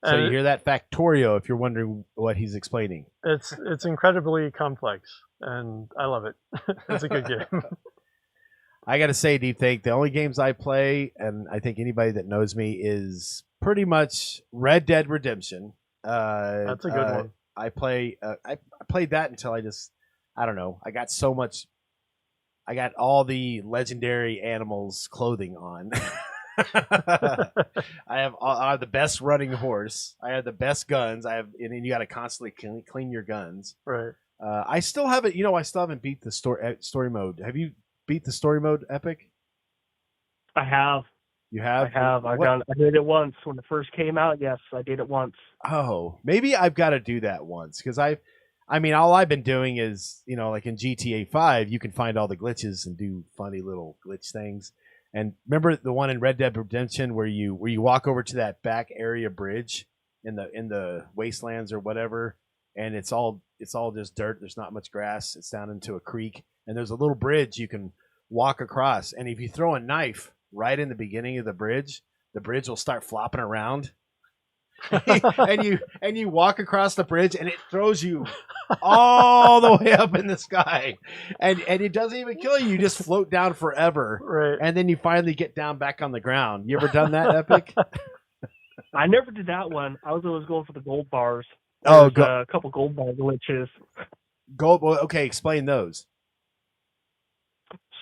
So you hear that, Factorio, if you're wondering what he's explaining. It's incredibly complex, and I love it. It's a good game. I got to say, Deep Think, the only games I play, and I think anybody that knows me, is pretty much Red Dead Redemption. That's a good one. I played that until I don't know. I got all the legendary animals clothing on. I have the best running horse. I have the best guns. And then you got to constantly clean your guns. Right. I still haven't. I still haven't beat the story mode. Have you beat the story mode, Epic? I have. You have? I have. I did it once when it first came out. Yes, I did it once. Oh, maybe I've got to do that once because all I've been doing is like in GTA 5, you can find all the glitches and do funny little glitch things. And remember the one in Red Dead Redemption where you walk over to that back area bridge in the wastelands or whatever, and it's all just dirt. There's not much grass. It's down into a creek, and there's a little bridge you can walk across. And if you throw a knife right in the beginning of the bridge will start flopping around. and you walk across the bridge and it throws you all the way up in the sky, and it doesn't even kill you. You just float down forever, Right. and then you finally get down back on the ground. You ever done that, Epic? I never did that one. I was always going for the gold bars. Oh, There's a couple gold bar glitches. Gold. Well, okay, explain those.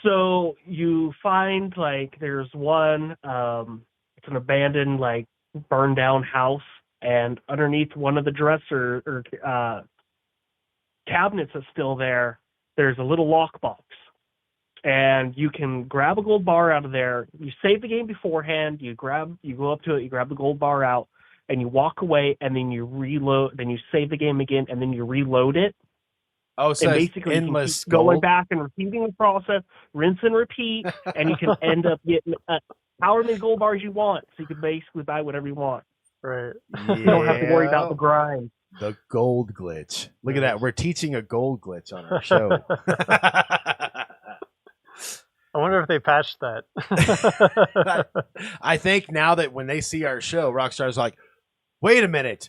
So you find like there's one. It's an abandoned burned down house, and underneath one of the dresser or cabinets that's still there, there's a little lockbox, and you can grab a gold bar out of there. You save the game beforehand. You go up to it, you grab the gold bar out, and you walk away, and then you reload. Then you save the game again, and then you reload it. Oh, so and it's basically endless you can keep going gold? back and repeating the process, rinse and repeat, and you can end up getting however many gold bars you want. So you can basically buy whatever you want. Right. You don't have to worry about the grind. The gold glitch. Look at that. We're teaching a gold glitch on our show. I wonder if they patched that. I think now that when they see our show, Rockstar's like, wait a minute.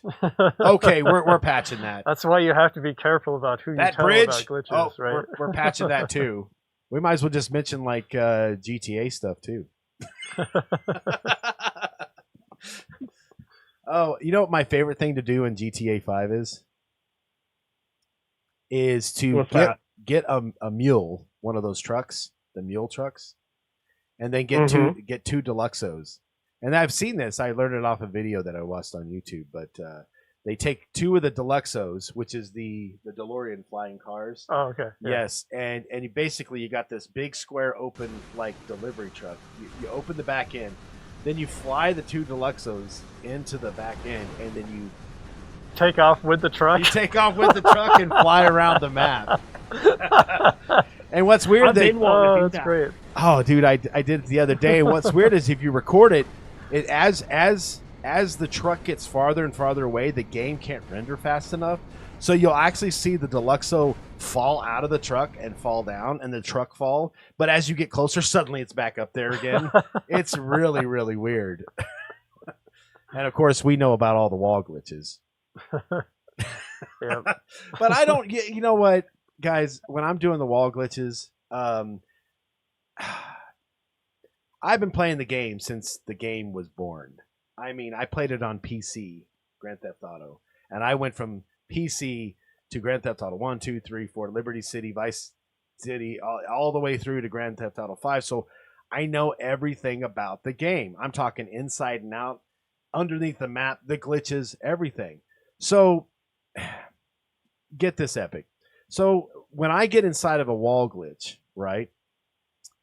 Okay, we're patching that. That's why you have to be careful about who you That tell bridge. about glitches, right? We're patching that too. We might as well just mention like GTA stuff too. Oh, you know what my favorite thing to do in GTA 5 is to get a mule, one of those trucks, the mule trucks, and then get two Deluxos. And I've seen this. I learned it off a video that I watched on YouTube. But they take two of the Deluxos, which is the DeLorean flying cars. Oh, okay. Yeah. Yes, and you got this big square open like delivery truck. You open the back end, then you fly the two Deluxos into the back end, and then you take off with the truck. You take off with the truck and fly around the map. And what's weird, that's great. Oh, dude, I did it the other day. And what's weird is if you record it, as the truck gets farther and farther away, the game can't render fast enough. So you'll actually see the Deluxo fall out of the truck and fall down, and the truck fall. But as you get closer, suddenly it's back up there again. It's really, really weird. And of course, we know about all the wall glitches. Yep. But I don't. You know what, guys? When I'm doing the wall glitches, I've been playing the game since the game was born. I mean, I played it on PC, Grand Theft Auto, and I went from PC to Grand Theft Auto 1, 2, 3, 4, Liberty City, Vice City, all the way through to Grand Theft Auto 5. So I know everything about the game. I'm talking inside and out, underneath the map, the glitches, everything. So get this, Epic. So when I get inside of a wall glitch, right,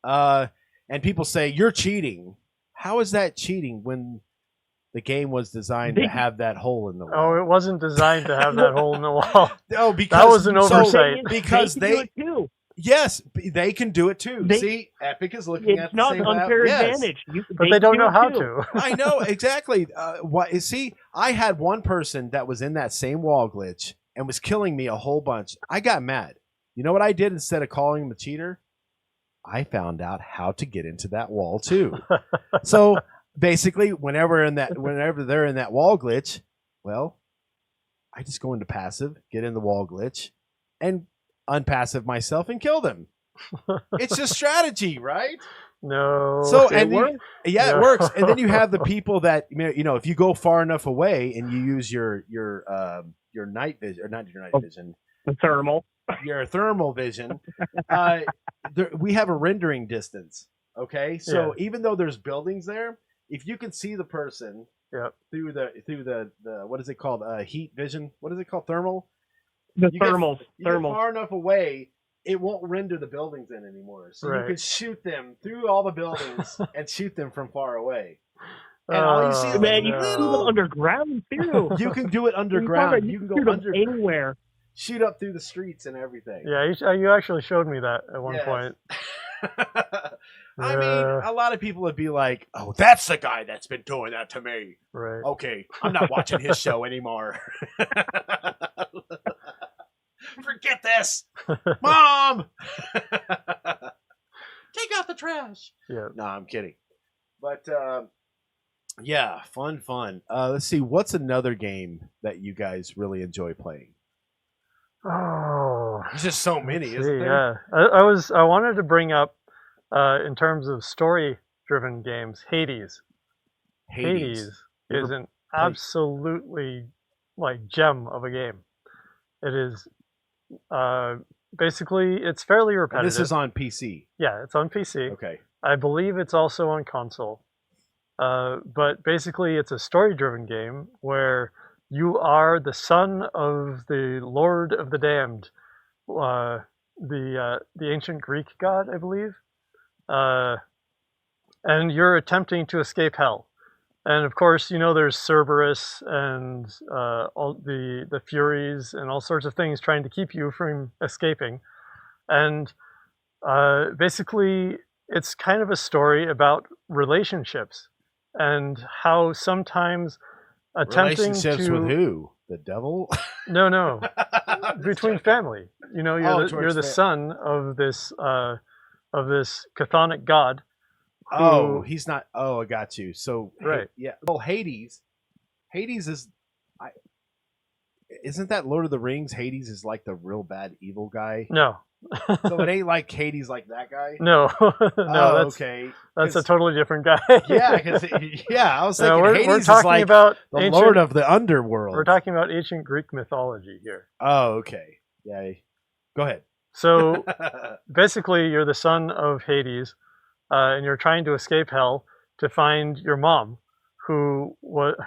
and people say, you're cheating. How is that cheating when the game was designed to have that hole in the wall? Oh, it wasn't designed to have that hole in the wall. Oh, because that was an oversight. Because they too. Yes, they can do it too. See, Epic is looking at the same. It's not an unfair advantage. But they don't know how to. I know exactly. See, I had one person that was in that same wall glitch and was killing me a whole bunch. I got mad. You know what I did instead of calling him a cheater? I found out how to get into that wall too. So basically, whenever they're in that wall glitch, well, I just go into passive, get in the wall glitch, and unpassive myself and kill them. It's just strategy, right? No. So it works. It works. And then you have the people that if you go far enough away and you use your night vision, or not your night vision, the thermal. Your thermal vision. We have a rendering distance. Okay, so even though there's buildings there, if you can see the person through the what is it called? Heat vision. What is it called? Thermal. You get far enough away, it won't render the buildings in anymore. So you can shoot them through all the buildings and shoot them from far away. And all you see is you can do it underground too. You can do it underground. You can go under anywhere. Shoot up through the streets and everything. Yeah, you actually showed me that at one point. I mean, a lot of people would be like, "Oh, that's the guy that's been doing that to me." Right. Okay, I'm not watching his show anymore. Forget this, Mom. Take out the trash. Yeah. No, I'm kidding. But yeah, fun. Let's see, what's another game that you guys really enjoy playing? Oh, there's just so many, isn't there? Yeah, I wanted to bring up in terms of story-driven games, Hades. Hades is an absolutely gem of a game. It is basically it's fairly repetitive. And this is on PC. Yeah, it's on PC. Okay. I believe it's also on console. But basically, it's a story-driven game where you are the son of the Lord of the Damned, the ancient Greek god, I believe, and you're attempting to escape hell. And of course, there's Cerberus and all the Furies and all sorts of things trying to keep you from escaping. And basically, it's kind of a story about relationships and how sometimes attempting relationships to... with who? The devil? No. Between family. You're the son of this of this chthonic god. Oh, he's not. Oh, I got you. So Right. yeah. Well, Hades. Hades is. Isn't that Lord of the Rings? Hades is like the real bad evil guy. No. So it ain't like Hades like that guy. No. No. Okay. That's a totally different guy. Yeah, I was thinking we're Hades talking is like about the Lord of the Underworld. We're talking about ancient Greek mythology here. Oh, okay. Yeah. Go ahead. So basically, you're the son of Hades, and you're trying to escape hell to find your mom, who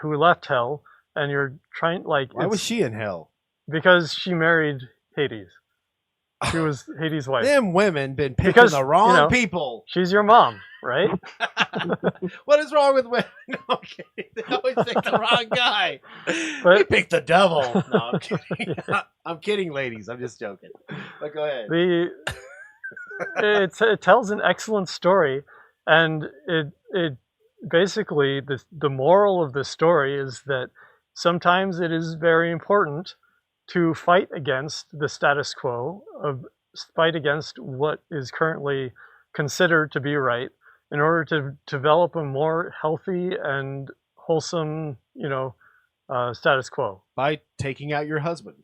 left hell, and you're trying Why was she in hell? Because she married Hades. She was Hades' wife. Them women been picking the wrong people. She's your mom, right? What is wrong with women? No, I'm kidding. They always pick the wrong guy. But, we picked the devil. No, I'm kidding. I'm kidding, ladies. I'm just joking. But go ahead. It tells an excellent story, and it basically the moral of the story is that sometimes it is very important to fight against the status quo, fight against what is currently considered to be right, in order to develop a more healthy and wholesome, status quo. By taking out your husband.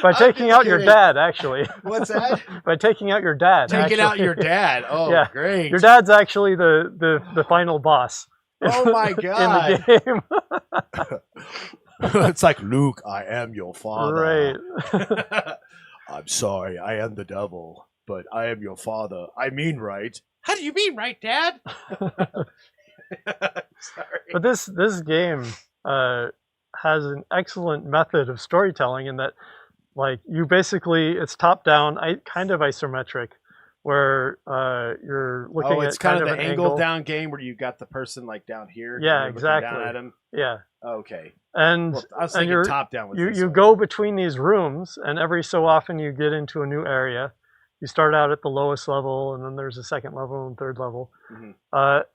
By taking out your dad, actually. What's that? By taking out your dad. Taking out your dad. Oh, yeah. Great. Your dad's actually the final boss. Oh my god. In the game. It's like, Luke, I am your father. Right. I'm sorry, I am the devil, but I am your father. I mean right. How do you mean right, Dad? Sorry. But this game has an excellent method of storytelling in that, like, you basically, it's top down, kind of isometric, where you're looking at it's kind of the angle down game where you got the person like down here. Yeah, exactly. Down at him. Yeah. Okay. And I was thinking top down. You go between these rooms, and every so often you get into a new area. You start out at the lowest level, and then there's a second level and third level. Mm-hmm.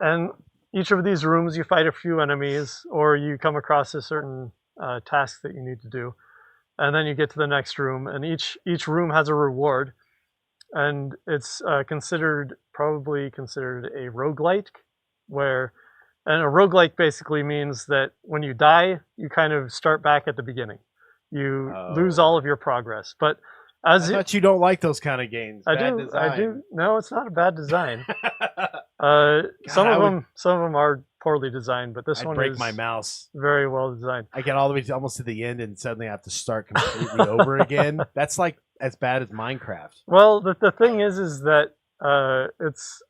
And each of these rooms, you fight a few enemies, or you come across a certain task that you need to do, and then you get to the next room, and each room has a reward. And it's probably considered a roguelite, and a roguelite basically means that when you die, you kind of start back at the beginning. You lose all of your progress. But I thought you don't like those kind of games. I do. No, it's not a bad design. Some of them are poorly designed, but this one break is my mouse. Very well designed. I get all the way almost to the end, and suddenly I have to start completely over again. That's like as bad as Minecraft. Well, the thing is that it's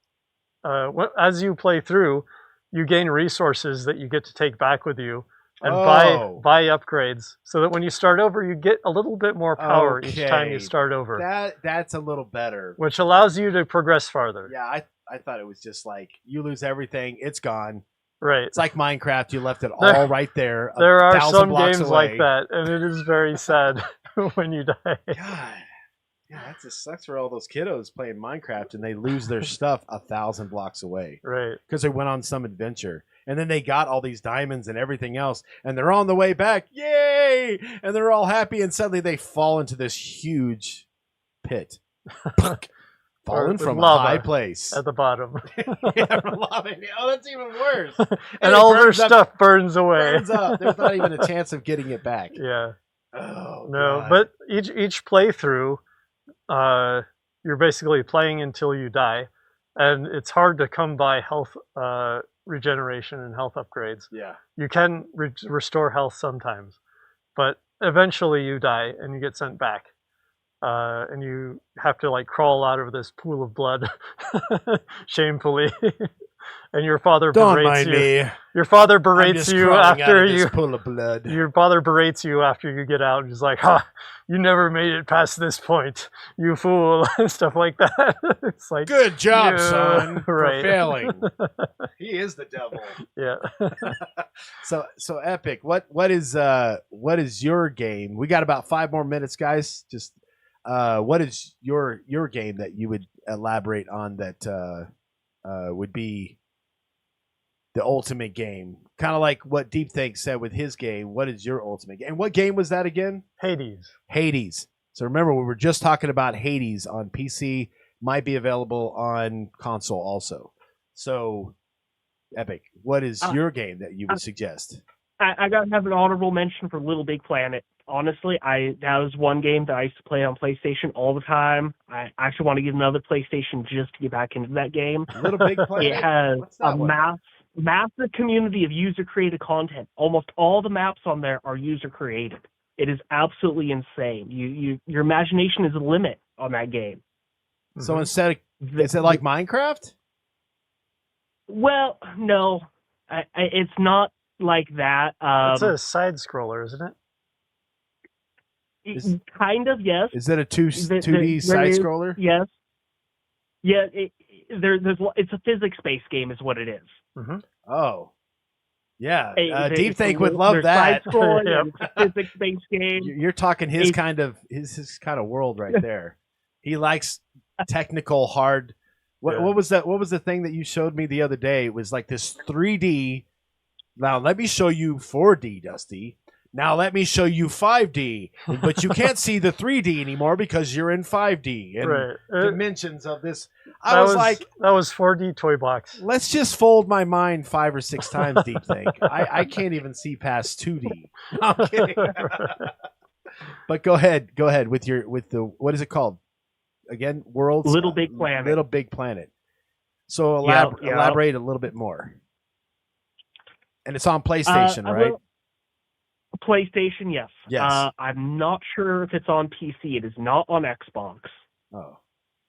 as you play through, you gain resources that you get to take back with you and buy upgrades, so that when you start over, you get a little bit more power each time you start over. That's a little better, which allows you to progress farther. Yeah, I thought it was just like you lose everything, it's gone. Right. It's like Minecraft. You left it all right there. There are some games like that, and it is very sad when you die. God. Yeah, that just sucks for all those kiddos playing Minecraft and they lose their stuff 1,000 blocks away. Right. Because they went on some adventure. And then they got all these diamonds and everything else. And they're on the way back. Yay! And they're all happy. And suddenly they fall into this huge pit. Fallen from a high place. At the bottom. Yeah, from lava. Oh, that's even worse. And all their stuff burns away. Burns up. There's not even a chance of getting it back. Yeah. Oh, no, God. but each playthrough, you're basically playing until you die. And it's hard to come by health regeneration and health upgrades. Yeah. You can restore health sometimes. But eventually you die and you get sent back. And you have to like crawl out of this pool of blood shamefully. And your father berates you. Your father berates you after you pool of blood. Your father berates you after you get out. He's like, "Ha! You never made it past this point, you fool!" and stuff like that. It's like, good job, son, right. for failing. He is the devil. Yeah. So Epic. What is your game? We got about 5 more minutes, guys. Just what is your game that you would elaborate on that would be the ultimate game? Kind of like what Deep Think said with his game. What is your ultimate game? And what game was that again? Hades. Hades. So remember, we were just talking about Hades on PC. Might be available on console also. So, Epic, what is your game that you would suggest? I got to have an honorable mention for Little Big Planet. Honestly, that was one game that I used to play on PlayStation all the time. I actually want to get another PlayStation just to get back into that game. Little Big Planet? It has a massive community of user-created content. Almost all the maps on there are user-created. It is absolutely insane. Your imagination is the limit on that game. So instead of, is it like Minecraft? Well, no. It's not like that. It's a side scroller, isn't it? Kind of, yes. Is it a 2D side scroller? Yes. Yeah, it's a physics-based game is what it is. Mm-hmm. Oh. Yeah, Deep Think would love that. Physics-based game. You're talking his kind of world right there. He likes technical, hard. What was that? What was the thing that you showed me the other day? It was like this 3D. Now let me show you 4D, Dusty. Now let me show you 5D, but you can't see the 3D anymore because you're in 5D and dimensions of this. I was like, that was 4D toy box. Let's just fold my mind 5 or 6 times, Deep Think. I can't even see past 2D. I'm kidding. But go ahead with the what is it called again? World's Little Big Planet. Little Big Planet. So elaborate a little bit more. And it's on PlayStation, right? PlayStation, yes. Yes. I'm not sure if it's on PC. It is not on Xbox. Oh.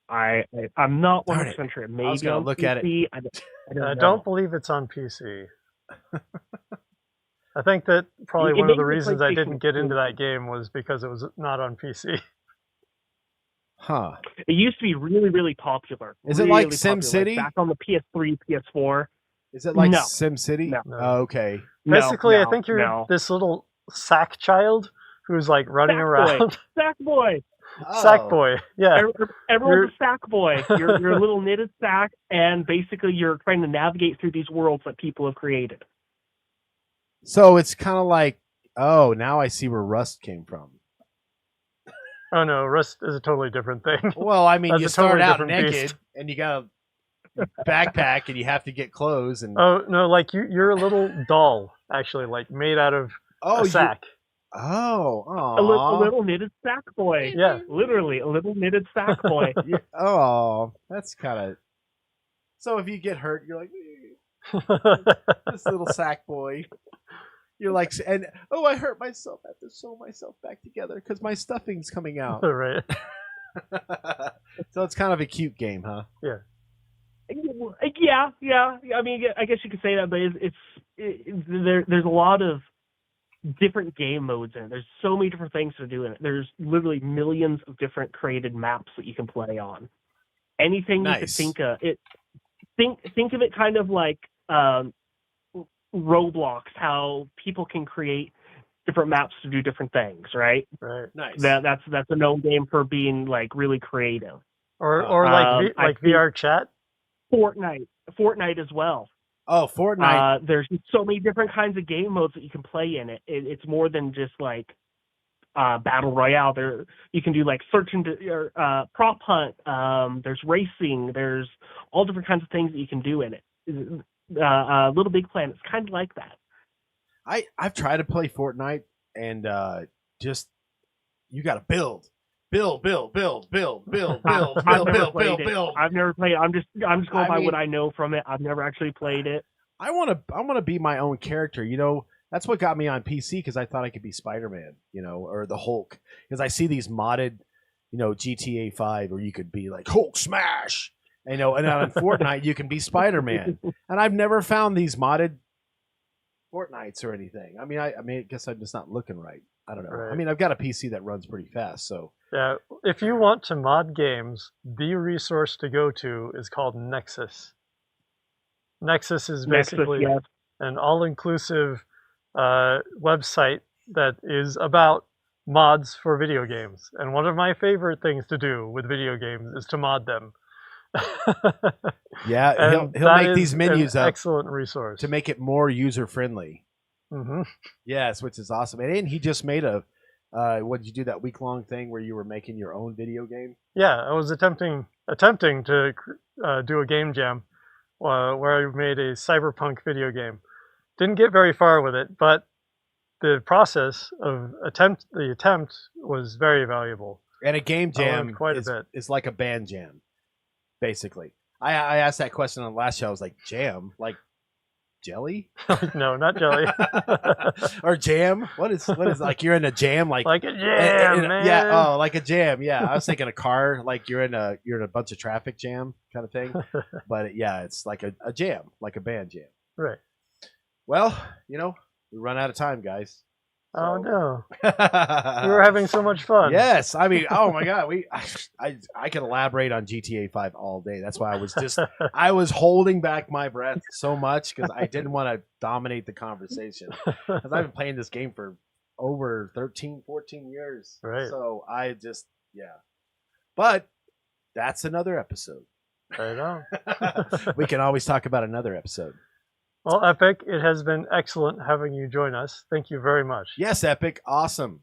I'm not 100% sure. Maybe I was going to look at it. I don't believe it's on PC. I think that probably one of the reasons I didn't get into that game was because it was not on PC. Huh. It used to be really, really popular. Is it like SimCity? Back on the PS3, PS4. Is it like SimCity? No. Oh, okay. Basically, I think you're this little sack child who's like running around. Sackboy. Oh. Sackboy. Yeah. Everyone's a sack boy. You're a little knitted sack, and basically you're trying to navigate through these worlds that people have created. So it's kind of like, oh, now I see where Rust came from. Oh no, Rust is a totally different thing. Well, I mean, you start out naked, beast. and you got a backpack, and you have to get clothes. And oh no, like you're a little doll, actually, like made out of a sack. A little knitted sack boy. Yeah, literally a little knitted sack boy. Oh, that's kind of. So if you get hurt, you're like this little sack boy. You're like, and I hurt myself. I have to sew myself back together because my stuffing's coming out. Right. So it's kind of a cute game, huh? Yeah. Yeah. I mean, I guess you could say that, but there's a lot of different game modes in it. There's so many different things to do in it. There's literally millions of different created maps that you can play on. Anything you could think of. Think of it kind of like Roblox, how people can create different maps to do different things, right? Right. Nice. That's a known game for being like really creative. Or like VR chat. Fortnite as well. Oh, Fortnite. There's so many different kinds of game modes that you can play in it. It's more than just like battle royale. There you can do like search and prop hunt. There's racing. There's all different kinds of things that you can do in it. Little Big Planet is kind of like that. I've tried to play Fortnite and just you got to build. Build. I've never played it. I'm just going by what I know from it. I've never actually played it. I want to be my own character. You know, that's what got me on PC because I thought I could be Spider-Man, you know, or the Hulk. Because I see these modded, you know, GTA 5 where you could be like Hulk smash, you know, and on Fortnite you can be Spider-Man. And I've never found these modded Fortnites or anything. I mean, I guess I'm just not looking right. I don't know. Right. I mean, I've got a PC that runs pretty fast, so. Yeah, if you want to mod games, the resource to go to is called Nexus. Nexus is basically an all-inclusive website that is about mods for video games. And one of my favorite things to do with video games is to mod them. Yeah, he'll make these menus up. Excellent resource. To make it more user-friendly. Mm-hmm. Yes, which is awesome. And he just made a What did you do, that week-long thing where you were making your own video game? Yeah, I was attempting to do a game jam where I made a cyberpunk video game. Didn't get very far with it, but the process of the attempt was very valuable. And a game jam quite a bit. is like a band jam, basically. I asked that question on the last show. I was like, jam? Like jelly? No, not jelly. Or jam? What is like you're in a jam? Like a jam, man. Yeah, oh, like a jam. Yeah, I was thinking a car, like you're in a bunch of traffic jam kind of thing. But yeah, it's like a jam, like a band jam. Right. Well, we run out of time, guys. Oh no. We were having so much fun. Yes, I mean, oh my god, I could elaborate on GTA 5 all day. That's why I was holding back my breath so much because I didn't want to dominate the conversation. Because I've been playing this game for over 13, 14 years. Right. So but that's another episode. I know. We can always talk about another episode. Well, Epic, it has been excellent having you join us. Thank you very much. Yes, Epic. Awesome.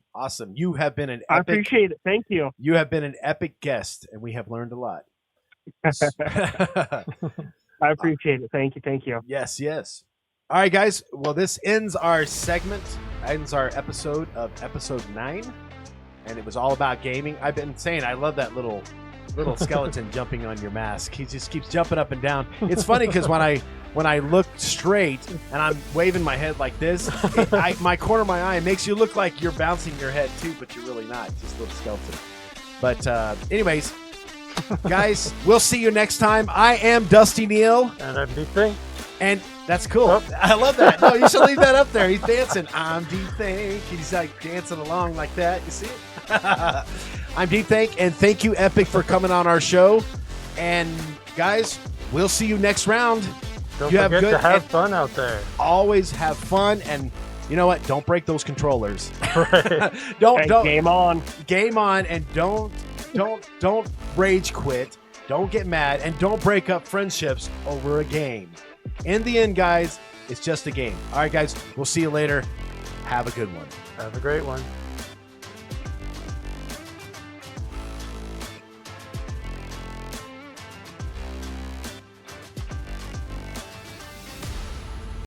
You have been an epic... I appreciate it. Thank you. You have been an epic guest, and we have learned a lot. I appreciate it. Thank you. Yes. All right, guys. Well, this ends our episode of episode 9, and it was all about gaming. I've been saying I love that little skeleton jumping on your mask. He just keeps jumping up and down. It's funny because when I look straight and I'm waving my head like this, my corner of my eye makes you look like you're bouncing your head too, but you're really not. Just a little skeleton. But anyways, guys, we'll see you next time. I am Dusty Neal. And I'm D-Think. And that's cool. Oh. I love that. No, you should leave that up there. He's dancing. I'm D-Think. He's like dancing along like that. You see it? I'm D-Think, and thank you, Epic, for coming on our show. And guys, we'll see you next round. Don't forget to have fun out there. Always have fun, and you know what? Don't break those controllers. Right. Don't game on, and don't rage quit. Don't get mad, and don't break up friendships over a game. In the end, guys, it's just a game. All right, guys, we'll see you later. Have a good one. Have a great one.